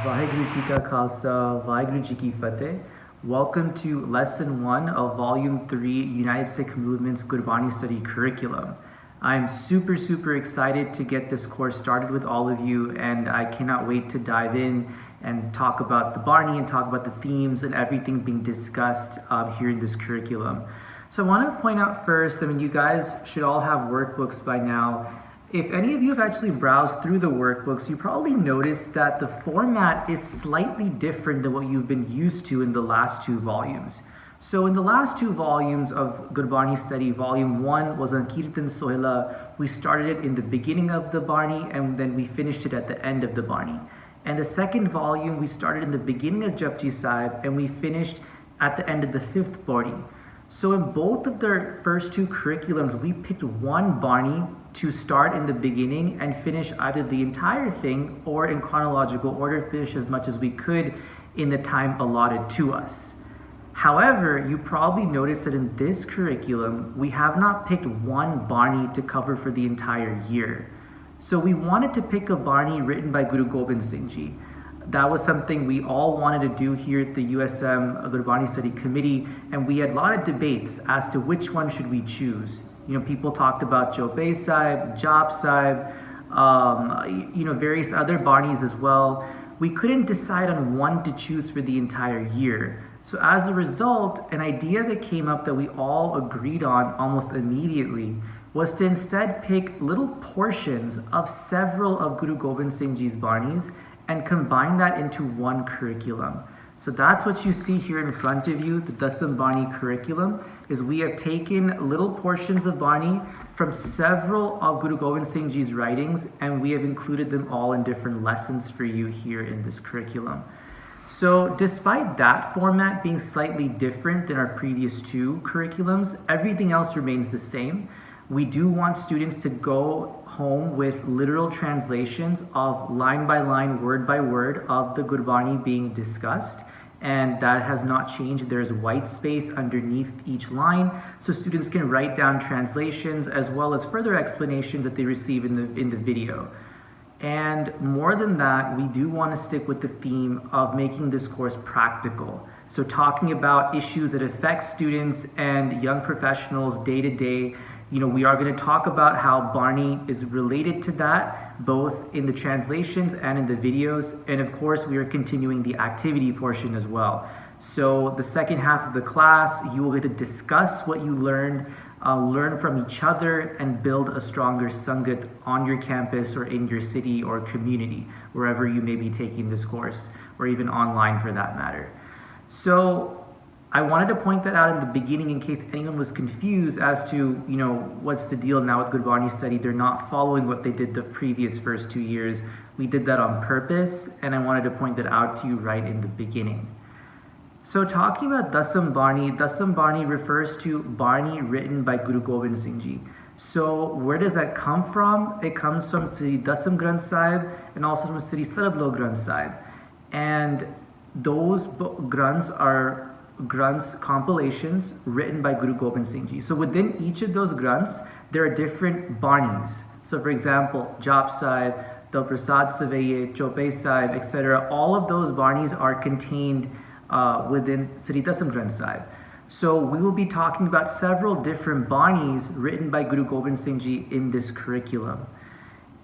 Vaheguru Ji Ka Khalsa, Vaheguru Ji Ki Fateh. Welcome to Lesson 1 of Volume 3 United Sikh Movement's Gurbani Study Curriculum. I'm super excited to get this course started with all of you, and I cannot wait to dive in and talk about the Bani and talk about the themes and everything being discussed here in this curriculum. So I want to point out first, you guys should all have workbooks by now. If any of you have actually browsed through the workbooks, you probably noticed that the format is slightly different than what you've been used to in the last two volumes. So in the last two volumes of Gurbani Study, Volume 1 was on Kirtan Sohila. We started it in the beginning of the Bani and then we finished it at the end of the Bani. And the second volume, we started in the beginning of Japji Sahib and we finished at the end of the fifth Bani. So in both of the first two curriculums, we picked one Bani to start in the beginning and finish either the entire thing or in chronological order, finish as much as we could in the time allotted to us. However, you probably noticed that in this curriculum, we have not picked one Bani to cover for the entire year. So we wanted to pick a Bani written by Guru Gobind Singh Ji. That was something we all wanted to do here at the USM Gurbani Study Committee, and we had a lot of debates as to which one should we choose. People talked about Chopay Sahib, Jap Sahib, various other Banis as well. We couldn't decide on one to choose for the entire year. So as a result, an idea that came up that we all agreed on almost immediately was to instead pick little portions of several of Guru Gobind Singh Ji's Banis and combine that into one curriculum. So that's what you see here in front of you, the Dasam Bani curriculum, is we have taken little portions of Bani from several of Guru Gobind Singh Ji's writings, and we have included them all in different lessons for you here in this curriculum. So despite that format being slightly different than our previous two curriculums, everything else remains the same. We do want students to go home with literal translations of line by line, word by word of the Gurbani being discussed, and that has not changed. There's white space underneath each line, so students can write down translations as well as further explanations that they receive in the video. And more than that, we do want to stick with the theme of making this course practical. So talking about issues that affect students and young professionals day to day. We are going to talk about how Bani is related to that, both in the translations and in the videos. And of course, we are continuing the activity portion as well. So the second half of the class, you will get to discuss what you learned, learn from each other, and build a stronger Sangat on your campus or in your city or community, wherever you may be taking this course, or even online for that matter. So I wanted to point that out in the beginning in case anyone was confused as to, what's the deal now with Gurbani Study. They're not following what they did the previous first 2 years. We did that on purpose, and I wanted to point that out to you right in the beginning. So talking about Dasam Bani refers to Bani written by Guru Gobind Singh Ji. So where does that come from? It comes from Sri Dasam Granth Sahib and also from Sri Sarablo Granth Sahib. And those Granths are Granths compilations written by Guru Gobind Singh Ji. So within each of those Granths, there are different Banis. So for example, Jap Sahib, Dal Prasad Savaiye, Chopay Sahib, etc. All of those Banis are contained within Sri Dasam Granth Sahib. So we will be talking about several different Banis written by Guru Gobind Singh Ji in this curriculum.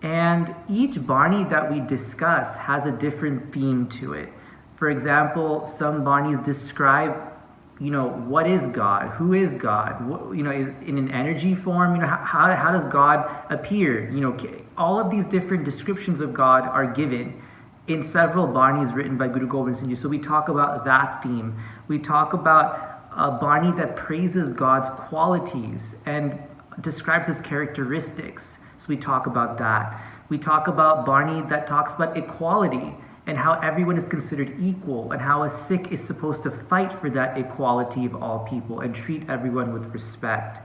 And each Bani that we discuss has a different theme to it. For example, some Banis describe, what is God? Who is God? Is in an energy form? How does God appear? All of these different descriptions of God are given in several Banis written by Guru Gobind Singh Ji. So we talk about that theme. We talk about a Bani that praises God's qualities and describes his characteristics. So we talk about that. We talk about Bani that talks about equality and how everyone is considered equal and how a Sikh is supposed to fight for that equality of all people and treat everyone with respect.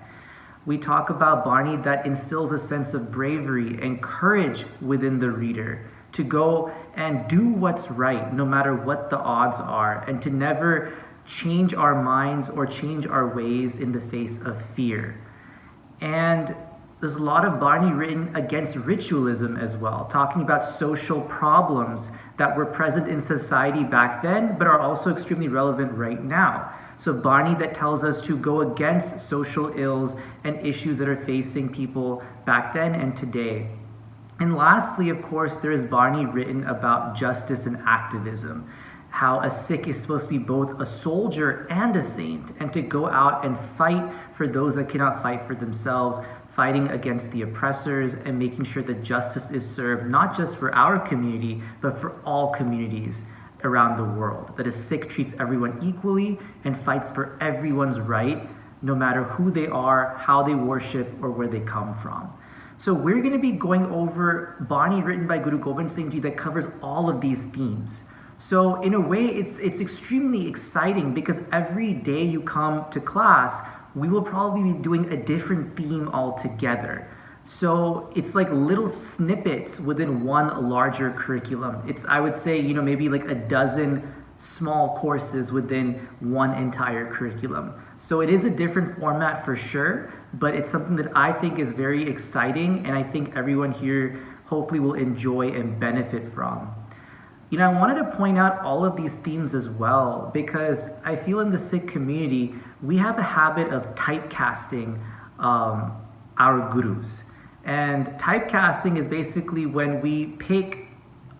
We talk about Bani that instills a sense of bravery and courage within the reader to go and do what's right no matter what the odds are, and to never change our minds or change our ways in the face of fear. And There's a lot of Bani written against ritualism as well, talking about social problems that were present in society back then, but are also extremely relevant right now. So Bani that tells us to go against social ills and issues that are facing people back then and today. And lastly, of course, there is Bani written about justice and activism, how a Sikh is supposed to be both a soldier and a saint, and to go out and fight for those that cannot fight for themselves, fighting against the oppressors and making sure that justice is served, not just for our community, but for all communities around the world. That a Sikh treats everyone equally and fights for everyone's right, no matter who they are, how they worship, or where they come from. So we're going to be going over Bani written by Guru Gobind Singh Ji that covers all of these themes. So in a way, it's extremely exciting because every day you come to class, we will probably be doing a different theme altogether. So it's like little snippets within one larger curriculum. It's, I would say, maybe like a dozen small courses within one entire curriculum. So it is a different format for sure, but it's something that I think is very exciting, and I think everyone here hopefully will enjoy and benefit from. I wanted to point out all of these themes as well because I feel in the Sikh community, we have a habit of typecasting our gurus. And typecasting is basically when we pick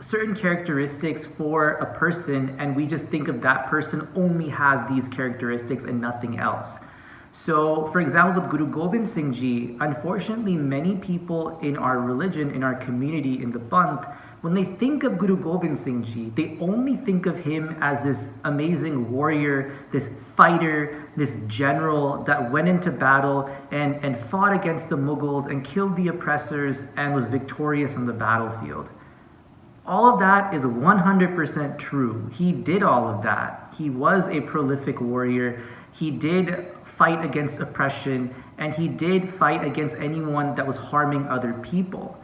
certain characteristics for a person and we just think of that person only has these characteristics and nothing else. So, for example, with Guru Gobind Singh Ji, unfortunately, many people in our religion, in our community, in the Panth, when they think of Guru Gobind Singh Ji, they only think of him as this amazing warrior, this fighter, this general that went into battle and fought against the Mughals and killed the oppressors and was victorious on the battlefield. All of that is 100% true. He did all of that. He was a prolific warrior. He did fight against oppression, and he did fight against anyone that was harming other people.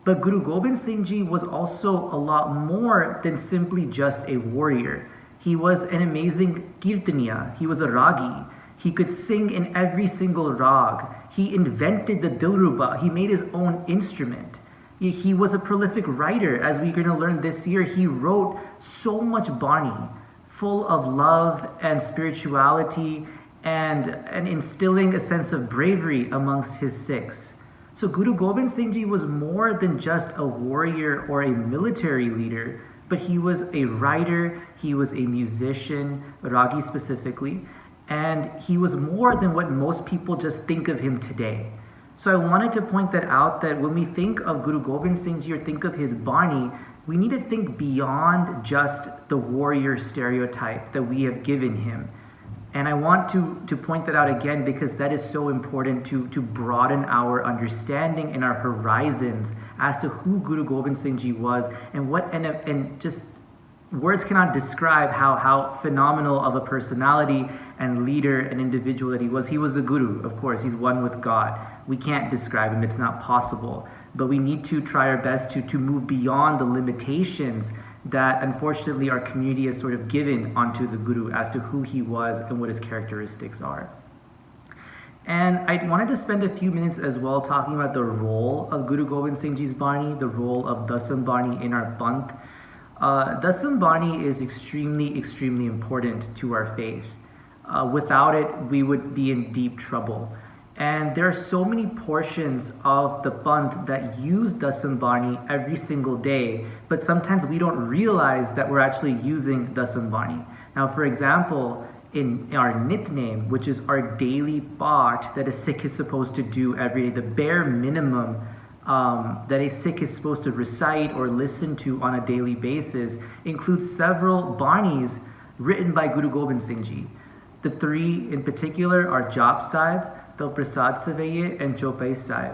But Guru Gobind Singh Ji was also a lot more than simply just a warrior. He was an amazing kirtaniya. He was a ragi. He could sing in every single rag. He invented the dilruba. He made his own instrument. He was a prolific writer. As we're going to learn this year, he wrote so much Bani, full of love and spirituality and instilling a sense of bravery amongst his Sikhs. So Guru Gobind Singh Ji was more than just a warrior or a military leader, but he was a writer, he was a musician, Ragi specifically, and he was more than what most people just think of him today. So I wanted to point that out, that when we think of Guru Gobind Singh Ji or think of his Bani, we need to think beyond just the warrior stereotype that we have given him. And I want to point that out again because that is so important to broaden our understanding and our horizons as to who Guru Gobind Singh Ji was and just words cannot describe how phenomenal of a personality and leader and individual that he was. He was a guru, of course. He's one with God. We can't describe him. It's not possible. But we need to try our best to move beyond the limitations that unfortunately our community has sort of given onto the guru as to who he was and what his characteristics are. And I wanted to spend a few minutes as well talking about the role of Guru Gobind Singh Ji's Bani, the role of Dasam Bani in our Panth. Dasam Bani is extremely, extremely important to our faith. Without it, we would be in deep trouble. And there are so many portions of the Panth that use Dasam Bani every single day, but sometimes we don't realize that we're actually using Dasam Bani. Now, for example, in our Nitnem, which is our daily Path that a Sikh is supposed to do every day, the bare minimum that a Sikh is supposed to recite or listen to on a daily basis, includes several Banis written by Guru Gobind Singh Ji. The three in particular are Jap Sahib, Dil Prasad Savaiye, and Chopai Sahib.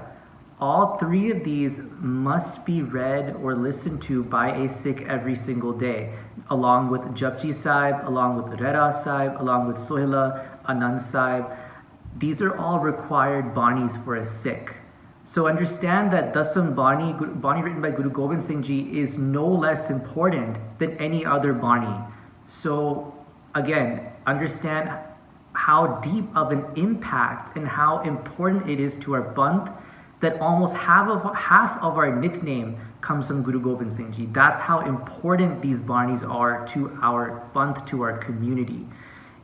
All three of these must be read or listened to by a Sikh every single day, along with Japji Sahib, along with Rera Sahib, along with Sohila, Anand Sahib. These are all required Banis for a Sikh. So understand that Dasam Bani, Bani written by Guru Gobind Singh Ji, is no less important than any other Bani. So again, understand how deep of an impact and how important it is to our Panth that almost half of our nickname comes from Guru Gobind Singh Ji. That's how important these Banis are to our Panth, to our community.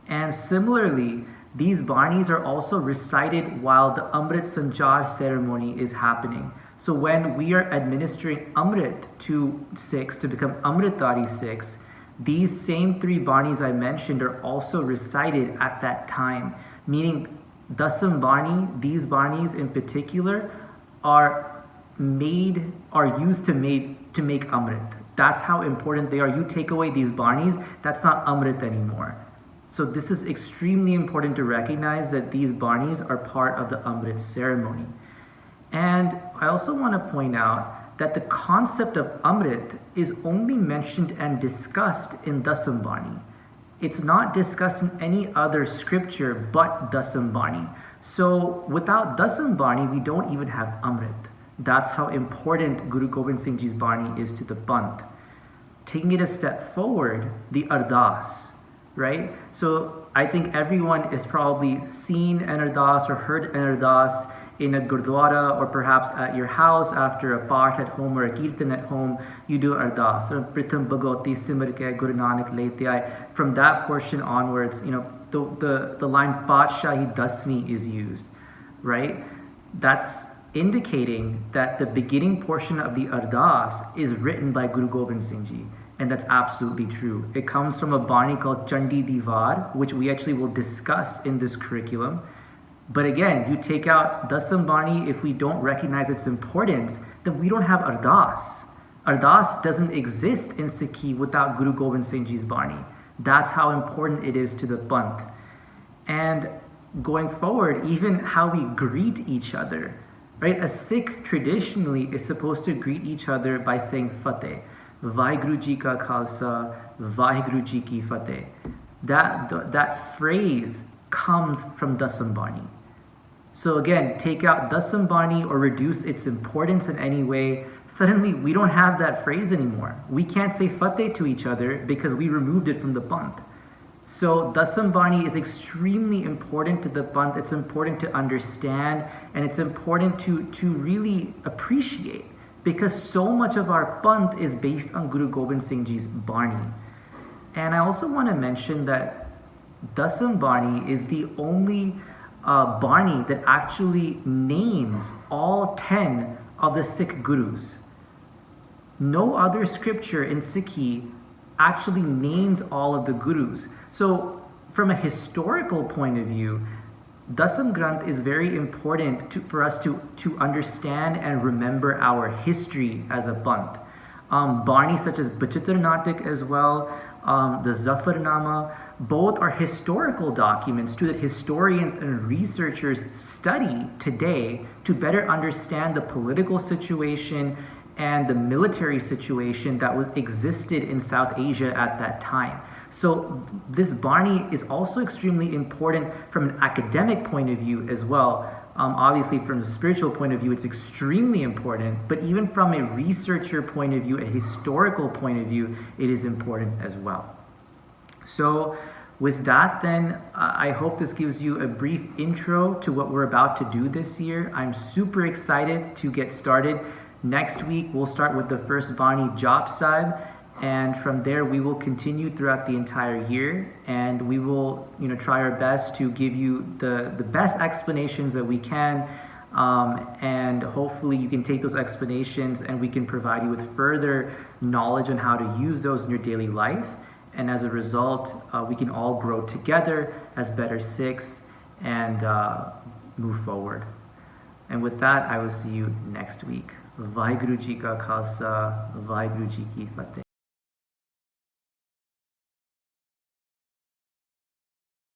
And similarly, these Banis are also recited while the Amrit Sanchar ceremony is happening. So when we are administering Amrit to Sikhs to become Amritdhari Sikhs, these same 3 Banis I mentioned are also recited at that time, meaning Dasam Bani, these Banis in particular, are used to make Amrit. That's how important they are. You take away these Banis, that's not Amrit anymore. So this is extremely important to recognize that these Banis are part of the Amrit ceremony. And I also want to point out that the concept of Amrit is only mentioned and discussed in Dasam Bani. It's not discussed in any other scripture but Dasam Bani. So without Dasam Bani, we don't even have Amrit. That's how important Guru Gobind Singh Ji's Bani is to the Panth. Taking it a step forward, the Ardas, right? So I think everyone has probably seen an Ardas or heard an Ardas in a Gurdwara or perhaps at your house after a Path at home or a Kirtan at home. You do Ardas. Pritham Bhagoti Simar Ke Guru Nanak Lete Aaye. From that portion onwards, the line Patshahi Dasmi is used, right? That's indicating that the beginning portion of the Ardas is written by Guru Gobind Singh Ji. And that's absolutely true. It comes from a Bani called Chandi Divar, which we actually will discuss in this curriculum. But again, you take out Dasam Bani, if we don't recognize its importance, then we don't have Ardas. Ardas doesn't exist in Sikhi without Guru Gobind Singh Ji's Bani. That's how important it is to the Panth. And going forward, even how we greet each other, right? A Sikh traditionally is supposed to greet each other by saying Fateh. Vaheguru Ji Ka Khalsa, Vaheguru Ji Ki Fateh. That phrase comes from Dasam Bani. So again, take out Dasam Bani or reduce its importance in any way, suddenly we don't have that phrase anymore. We can't say Fateh to each other because we removed it from the Panth. So Dasam Bani is extremely important to the Panth. It's important to understand, and it's important to really appreciate, because so much of our Panth is based on Guru Gobind Singh Ji's Bani. And I also want to mention that Dasam Bani is the only Bani that actually names all 10 of the Sikh Gurus. No other scripture in Sikhi actually names all of the Gurus. So from a historical point of view, Dasam Granth is very important for us to understand and remember our history as a Panth. Bani such as Bachitra Natak as well, the Zafarnama, both are historical documents too that historians and researchers study today to better understand the political situation and the military situation that existed in South Asia at that time. So this Bani is also extremely important from an academic point of view as well. Obviously from a spiritual point of view, it's extremely important, but even from a researcher point of view, a historical point of view, it is important as well. So with that then, I hope this gives you a brief intro to what we're about to do this year. I'm super excited to get started. Next week, we'll start with the first Bani Jap Sahib, and from there we will continue throughout the entire year, and we will try our best to give you the best explanations that we can, and hopefully you can take those explanations and we can provide you with further knowledge on how to use those in your daily life, and as a result we can all grow together as better Sikhs and move forward. And with that, I will see you next week. Vaheguru Ji Ka Khalsa, Vaheguru Ji Ki Fateh.